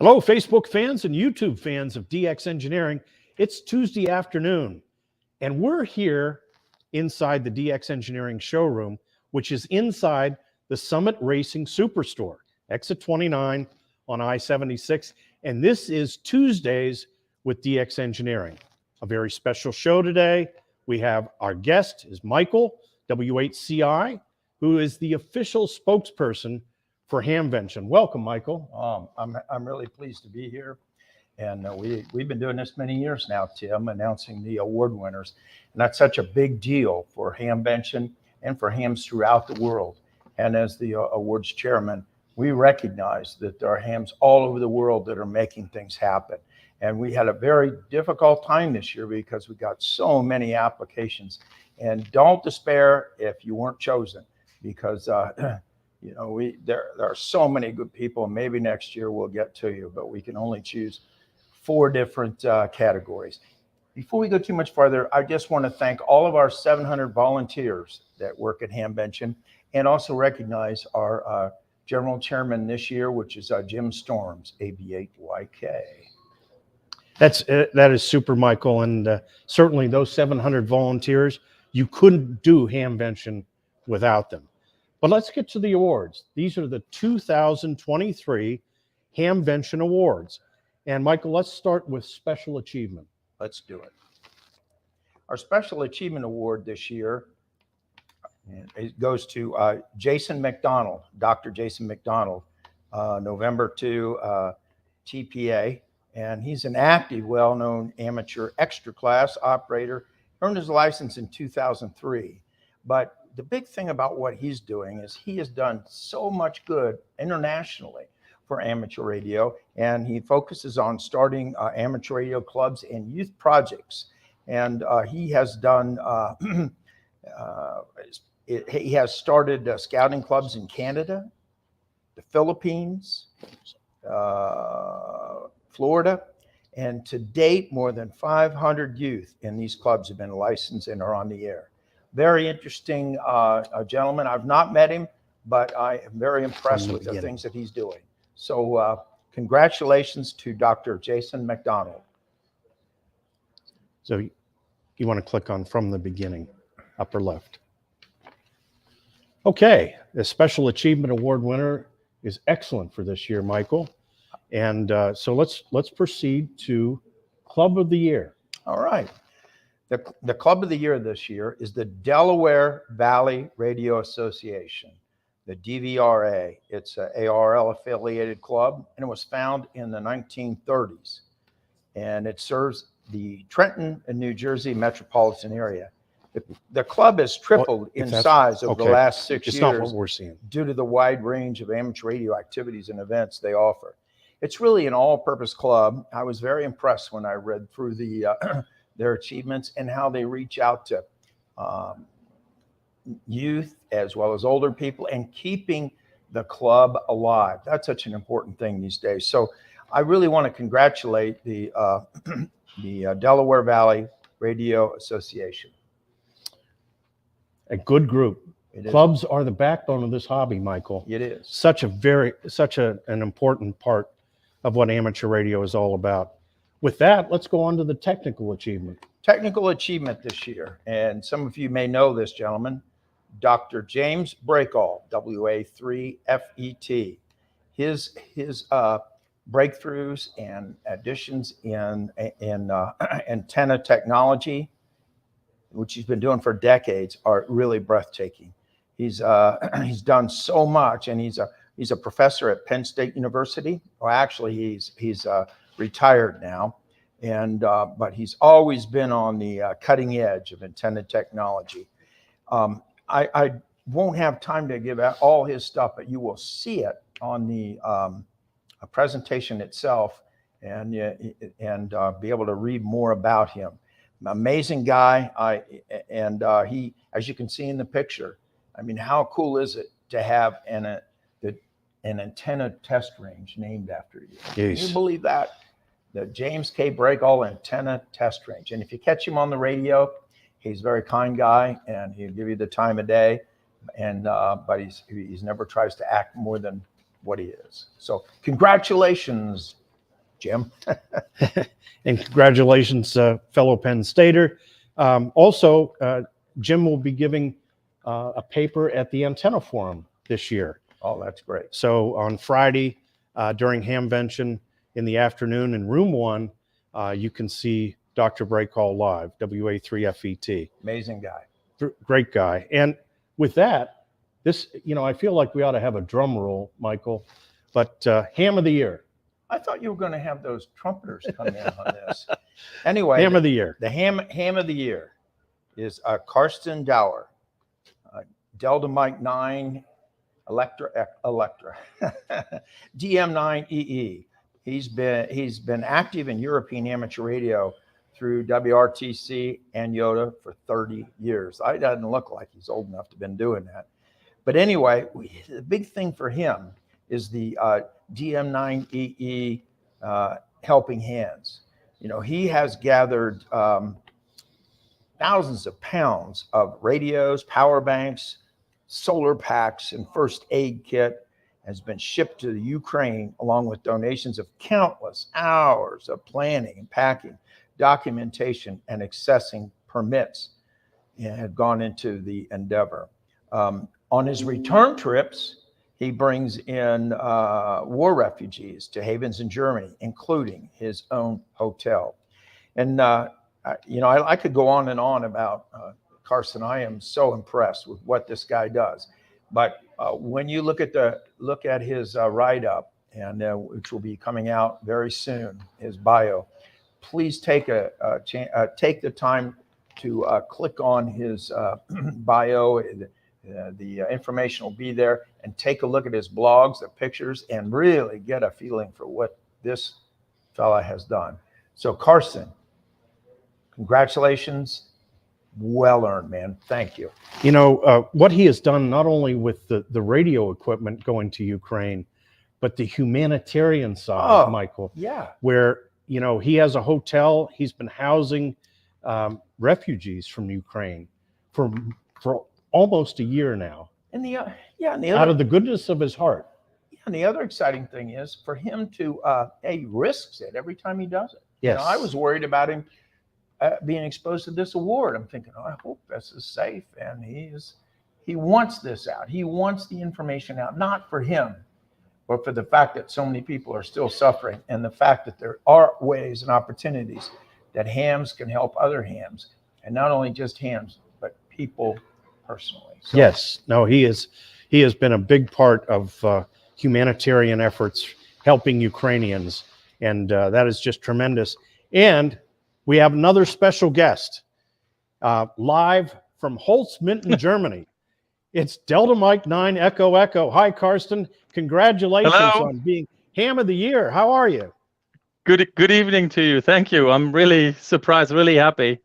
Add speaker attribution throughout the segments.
Speaker 1: Hello, Facebook fans and YouTube fans of DX Engineering. It's Tuesday afternoon, and we're here inside the DX Engineering showroom, which is inside the Summit Racing Superstore, exit 29 on I-76. And this is Tuesdays with DX Engineering. A very special show today. We have our guest is Michael, W8CI, who is the official spokesperson for Hamvention. Welcome, Michael.
Speaker 2: I'm really pleased to be here, and we've been doing this many years now, Tim, announcing the award winners, and that's such a big deal for Hamvention and for hams throughout the world. And as the awards chairman, we recognize that there are hams all over the world that are making things happen. And we had a very difficult time this year because we got so many applications. And don't despair if you weren't chosen, because you know, there are so many good people, and maybe next year we'll get to you, but we can only choose 4 different categories. Before we go too much farther, I just want to thank all of our 700 volunteers that work at Hamvention, and also recognize our general chairman this year, which is Jim Storms, AB8YK.
Speaker 1: That is super, Michael, and certainly those 700 volunteers, you couldn't do Hamvention without them. But let's get to the awards. These are the 2023 Hamvention Awards. And Michael, let's start with Special Achievement.
Speaker 2: Let's do it. Our Special Achievement Award this year, it goes to Jason McDonald, Dr. Jason McDonald, November 2 TPA. And he's an active, well-known amateur extra class operator, earned his license in 2003. But the big thing about what he's doing is he has done so much good internationally for amateur radio, and he focuses on starting amateur radio clubs and youth projects. And he has done, he has started scouting clubs in Canada, the Philippines, Florida, and to date, more than 500 youth in these clubs have been licensed and are on the air. Very interesting gentleman. I've not met him, but I am very impressed with the things that he's doing. So congratulations to Dr. Jason McDonald.
Speaker 1: So you want to click on From the Beginning, upper left. Okay, the Special Achievement Award winner is excellent for this year, Michael. And so let's proceed to Club of the Year.
Speaker 2: All right. The Club of the Year this year is the Delaware Valley Radio Association, the DVRA. It's an ARL affiliated club, and it was founded in the 1930s. And it serves the Trenton and New Jersey metropolitan area. The club has tripled in size over the last 6 years.
Speaker 1: It's not what we're seeing.
Speaker 2: Due to the wide range of amateur radio activities and events they offer. It's really an all-purpose club. I was very impressed when I read through their achievements and how they reach out to youth as well as older people and keeping the club alive. That's such an important thing these days. So I really want to congratulate the Delaware Valley Radio Association.
Speaker 1: A good group. Clubs are the backbone of this hobby, Michael.
Speaker 2: It is.
Speaker 1: Such an important part of what amateur radio is all about. With that, let's go on to the technical achievement.
Speaker 2: Technical achievement this year, and some of you may know this gentleman, Dr. James Breakall, WA3FET. His breakthroughs and additions in antenna technology, which he's been doing for decades, are really breathtaking. He's done so much, and he's a professor at Penn State University. Well, actually, he's retired now, and but he's always been on the cutting edge of antenna technology. I won't have time to give out all his stuff, but you will see it on the presentation itself, and be able to read more about him. Amazing guy, he, as you can see in the picture, I mean, how cool is it to have an antenna test range named after you?
Speaker 1: Yes.
Speaker 2: Can you believe that? The James K. Breakall Antenna Test Range. And if you catch him on the radio, he's a very kind guy, and he'll give you the time of day. And but he's never tries to act more than what he is. So congratulations, Jim.
Speaker 1: And congratulations, fellow Penn Stater. Also, Jim will be giving a paper at the Antenna Forum this year.
Speaker 2: Oh, that's great.
Speaker 1: So on Friday during Hamvention in the afternoon in room 1, you can see Dr. Breakhall live, WA3FET.
Speaker 2: Amazing guy.
Speaker 1: Great guy. And with that, this, I feel like we ought to have a drum roll, Michael, but Ham of the Year.
Speaker 2: I thought you were going to have those trumpeters come in on this. Anyway,
Speaker 1: Ham of the Year.
Speaker 2: The ham of the year is Carson Dower, Delta Mike 9, Electra, DM9EE. He's been active in European amateur radio through WRTC and Yoda for 30 years. It doesn't look like he's old enough to have been doing that. But anyway, the big thing for him is the DM9EE helping hands. He has gathered thousands of pounds of radios, power banks, solar packs, and first aid kit, has been shipped to the Ukraine along with donations of countless hours of planning and packing, documentation, and accessing permits have gone into the endeavor. On his return trips, he brings in war refugees to havens in Germany, including his own hotel. And, I could go on and on about Carson. I am so impressed with what this guy does. But when you look at his write-up, and which will be coming out very soon, his bio, please take the time to click on his bio. The information will be there, and take a look at his blogs, the pictures, and really get a feeling for what this fella has done. So Carson, congratulations. Well earned, man. Thank you.
Speaker 1: What he has done, not only with the radio equipment going to Ukraine, but the humanitarian side, Michael.
Speaker 2: Yeah.
Speaker 1: Where, he has a hotel. He's been housing refugees from Ukraine for almost a year now.
Speaker 2: And
Speaker 1: out of the goodness of his heart.
Speaker 2: Yeah, and the other exciting thing is for him to, he risks it every time he does it.
Speaker 1: Yes.
Speaker 2: I was worried about him being exposed to this award. I'm thinking, I hope this is safe. And he wants this out. He wants the information out, not for him, but for the fact that so many people are still suffering, and the fact that there are ways and opportunities that hams can help other hams, and not only just hams, but people personally. So,
Speaker 1: yes. No, he has been a big part of humanitarian efforts helping Ukrainians, and that is just tremendous. And we have another special guest live from Holzminden, Germany. It's Delta Mike 9 Echo Echo. Hi, Carsten. Congratulations on being Ham of the Year. How are you?
Speaker 3: Good evening to you. Thank you. I'm really surprised, really happy.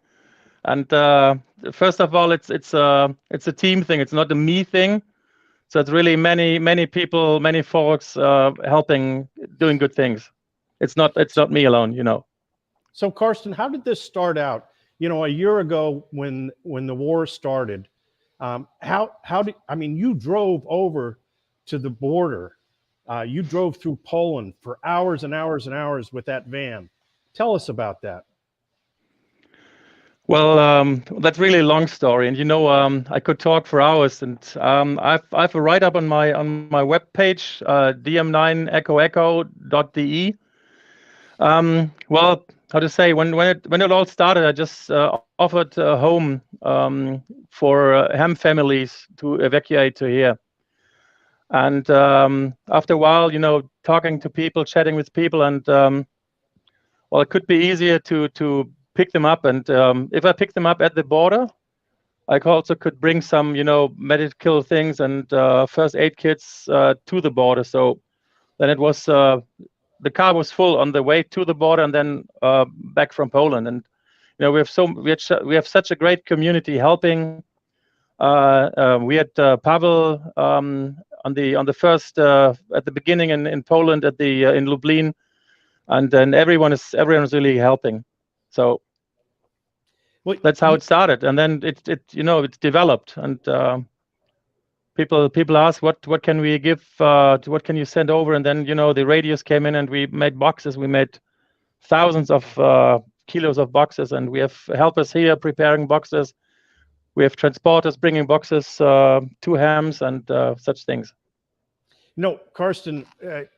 Speaker 3: And first of all, it's a team thing. It's not a me thing. So it's really many people, many folks helping, doing good things. It's not me alone,
Speaker 1: So Carsten, how did this start out? A year ago when the war started, you drove over to the border. You drove through Poland for hours and hours and hours with that van. Tell us about that.
Speaker 3: Well, that's really a long story, and I could talk for hours. And I've a write up on my webpage, dm9echoecho.de. Well, how to say, when it all started, I just offered a home for ham families to evacuate to here. And after a while, talking to people, chatting with people, and it could be easier to pick them up. And if I pick them up at the border, I also could bring some, medical things and first aid kits to the border. So then it was the car was full on the way to the border and then back from Poland. And we have such a great community helping. We had Pavel on the first at the beginning in Poland in Lublin, and then everyone is really helping. So that's how it started, and then it developed, and people ask what can we give, what can you send over, and then the radios came in, and we made boxes, we made thousands of kilos of boxes, and we have helpers here preparing boxes. We have transporters bringing boxes to hams and such things.
Speaker 1: No, Carson,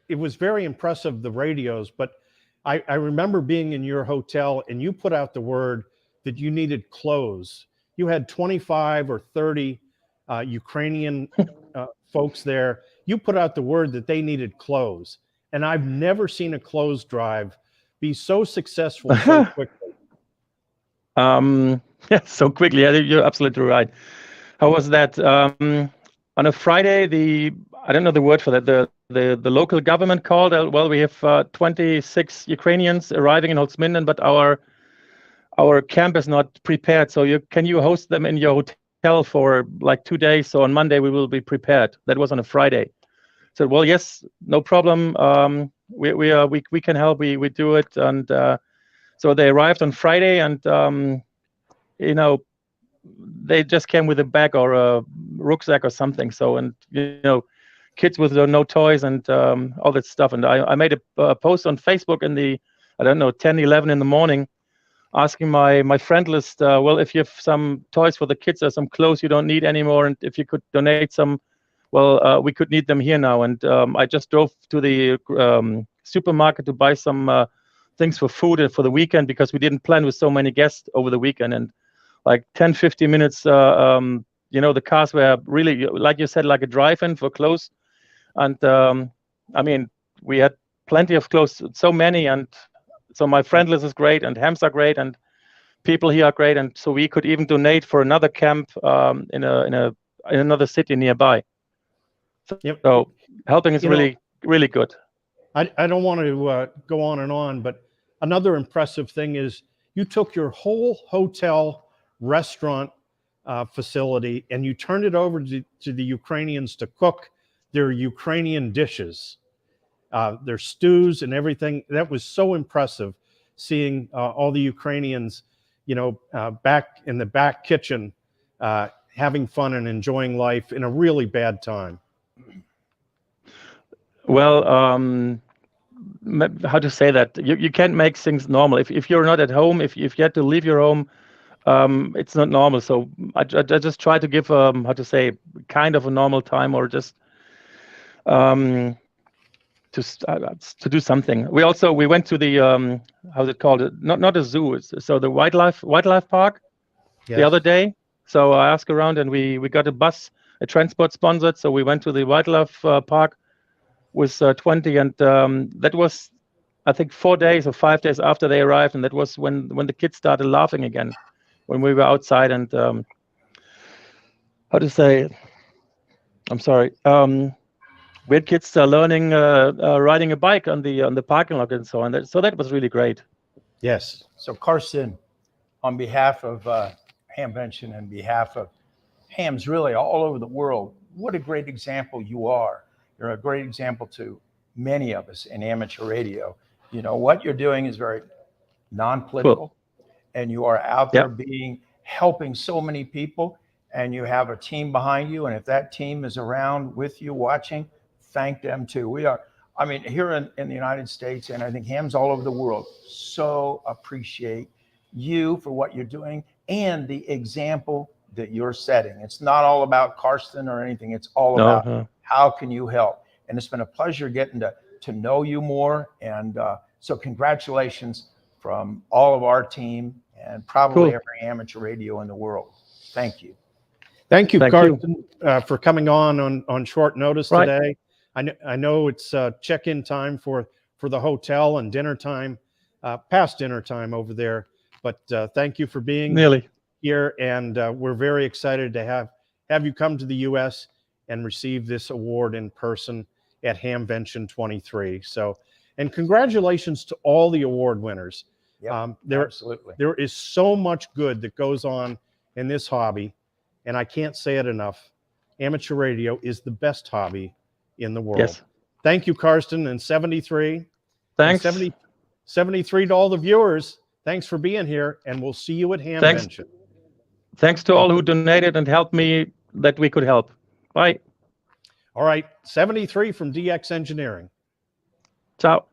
Speaker 1: it was very impressive, the radios, but I remember being in your hotel and you put out the word that you needed clothes. You had 25 or 30 Ukrainian folks there. You put out the word that they needed clothes. And I've never seen a clothes drive be so successful so quickly.
Speaker 3: Yeah, so quickly. Yeah, you're absolutely right. How was that? On a Friday, I don't know the word for that. The local government called. Well, we have 26 Ukrainians arriving in Holzminden, but our camp is not prepared. So can you host them in your hotel for like 2 days? So on Monday we will be prepared. That was on a Friday. So well, yes, no problem. We can help. We do it. And so they arrived on Friday, and you know, they just came with a bag or a rucksack or something. So, and you know, kids with no toys and all that stuff. And I made a post on Facebook in the, I don't know, 10, 11 in the morning, asking my friend list, well, if you have some toys for the kids or some clothes you don't need anymore, and if you could donate some, well, we could need them here now. And I just drove to the supermarket to buy some things for food for the weekend, because we didn't plan with so many guests over the weekend. And like 10, 15 minutes, you know, the cars were really, like you said, like a drive-in for clothes. And I mean, we had plenty of clothes, so many. And so my friend list is great, and hams are great, and people here are great. And so we could even donate for another camp in another city nearby. So helping is really good.
Speaker 1: I don't want to go on and on, but another impressive thing is you took your whole hotel restaurant facility and you turned it over to the Ukrainians to cook their Ukrainian dishes, their stews and everything. That was so impressive, seeing all the Ukrainians, you know, back in the back kitchen, having fun and enjoying life in a really bad time.
Speaker 3: Well, how to say that? You can't make things normal. If you're not at home, if you had to leave your home, it's not normal. So I just try to give, how to say, kind of a normal time, or just to do something. We went to the how's it called? Not a zoo. So the wildlife park the other day. So I asked around, and we got a transport sponsored. So we went to the wildlife park with 20, and that was, I think, 4 days or 5 days after they arrived, and that was when the kids started laughing again, when we were outside. And how to say, I'm sorry, we had kids learning riding a bike on the parking lot and so on. So that was really great.
Speaker 1: Yes.
Speaker 2: So Carson, on behalf of Hamvention and behalf of hams really all over the world, what a great example you are. You're a great example to many of us in amateur radio. You know, what you're doing is very non-political, and you are out there helping so many people, and you have a team behind you. And if that team is around with you watching, thank them too. We are, I mean, here in the United States, and I think hams all over the world, so appreciate you for what you're doing and the example that you're setting. It's not all about Carson or anything. It's all about how can you help? And it's been a pleasure getting to know you more. And so congratulations from all of our team and probably every amateur radio in the world. Thank you.
Speaker 1: Thank you, Carson, for coming on short notice today. I know it's check-in time for the hotel and dinner time, past dinner time over there. But thank you for being here, and we're very excited to have you come to the U.S. and receive this award in person at Hamvention 23. So, and congratulations to all the award winners.
Speaker 2: Absolutely.
Speaker 1: There is so much good that goes on in this hobby, and I can't say it enough. Amateur radio is the best hobby in the world.
Speaker 3: Yes.
Speaker 1: Thank you, Carson, and 73.
Speaker 3: Thanks.
Speaker 1: And 73 to all the viewers. Thanks for being here, and we'll see you at Hamvention.
Speaker 3: Thanks to all who donated and helped me that we could help. Bye.
Speaker 1: All right, 73 from DX Engineering.
Speaker 3: Ciao.